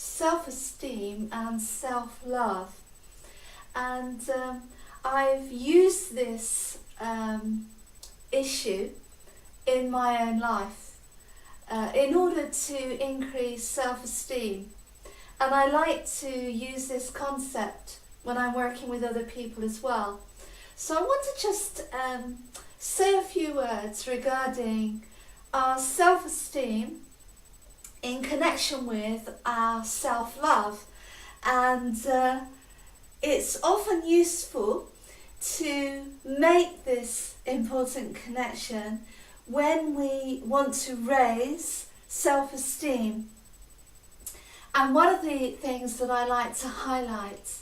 self-esteem and self-love, and I've used this issue in my own life in order to increase self-esteem, and I like to use this concept when I'm working with other people as well. So I want to just say a few words regarding our self-esteem in connection with our self-love, and it's often useful to make this important connection when we want to raise self-esteem. And one of the things that I like to highlight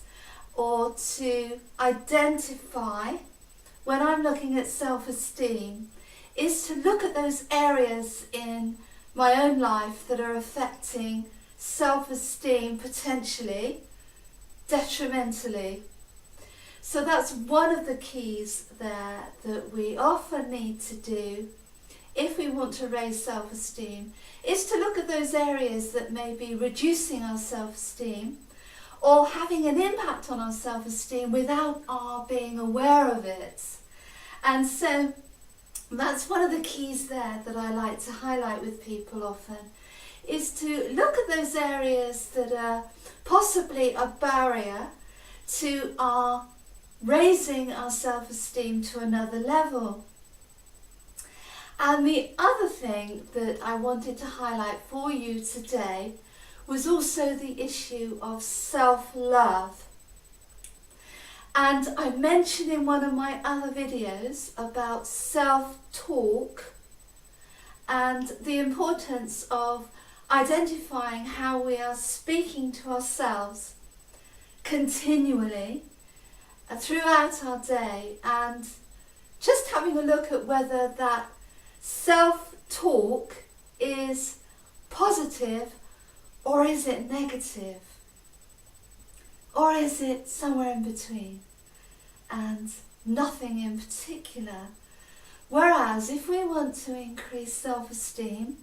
or to identify when I'm looking at self-esteem is to look at those areas in my own life that are affecting self-esteem potentially detrimentally. So that's one of the keys there that we often need to do if we want to raise self-esteem, is to look at those areas that may be reducing our self-esteem or having an impact on our self-esteem without our being aware of it. And so that's one of the keys there that I like to highlight with people often, is to look at those areas that are possibly a barrier to our raising our self-esteem to another level. And the other thing that I wanted to highlight for you today was also the issue of self-love. And I mentioned in one of my other videos about self-talk and the importance of identifying how we are speaking to ourselves continually throughout our day, and just having a look at whether that self-talk is positive or is it negative, or is it somewhere in between and nothing in particular. Whereas if we want to increase self-esteem,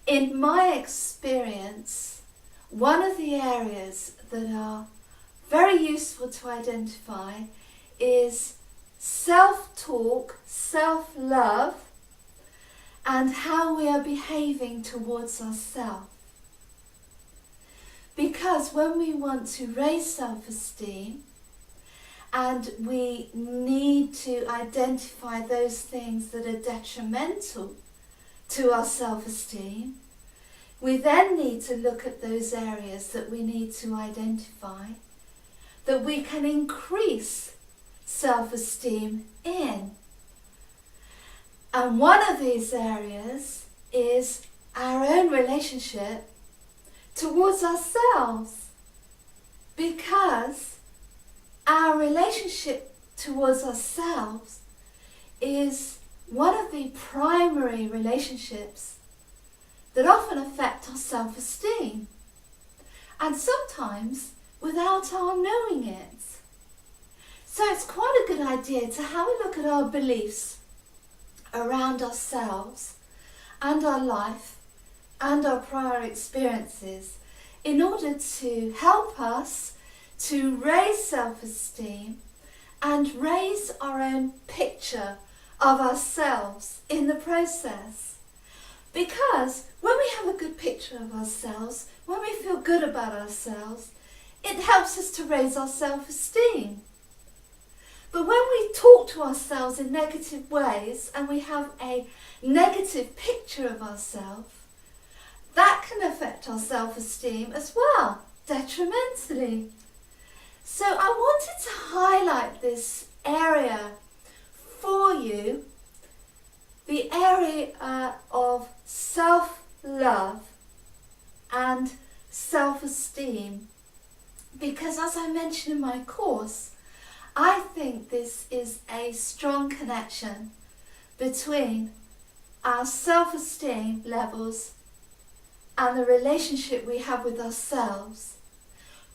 in my experience, one of the areas that are very useful to identify is self-talk, self-love, and how we are behaving towards ourselves. Because when we want to raise self-esteem and we need to identify those things that are detrimental to our self-esteem, we then need to look at those areas that we need to identify that we can increase self-esteem in. And one of these areas is our own relationship towards ourselves, because our relationship towards ourselves is one of the primary relationships that often affect our self-esteem, and sometimes without our knowing it. So it's quite a good idea to have a look at our beliefs around ourselves and our life and our prior experiences in order to help us to raise self-esteem and raise our own picture of ourselves in the process. Because when we have a good picture of ourselves, when we feel good about ourselves, it helps us to raise our self-esteem. But when we talk to ourselves in negative ways and we have a negative picture of ourselves, that can affect our self-esteem as well, detrimentally. So I wanted to highlight this area for you, the area of self-love and self-esteem, because as I mentioned in my course, I think this is a strong connection between our self-esteem levels and the relationship we have with ourselves.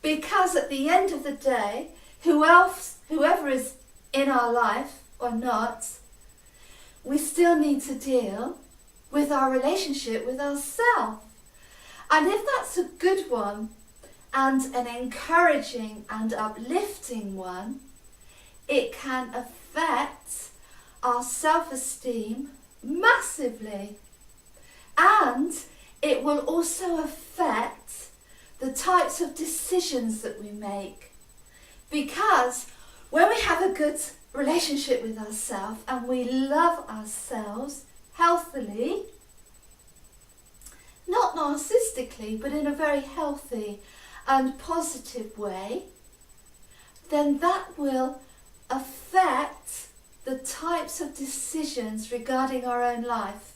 Because at the end of the day, whoever is in our life or not, we still need to deal with our relationship with ourselves. And if that's a good one and an encouraging and uplifting one, it can affect our self-esteem massively. And it will also affect the types of decisions that we make. Because when we have a good relationship with ourselves and we love ourselves healthily, not narcissistically, but in a very healthy and positive way, then that will affect the types of decisions regarding our own life.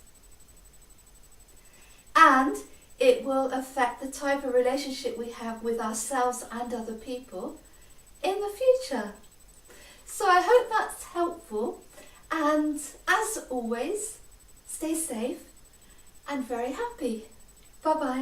And it will affect the type of relationship we have with ourselves and other people in the future. So I hope that's helpful, and as always, stay safe and very happy. Bye bye.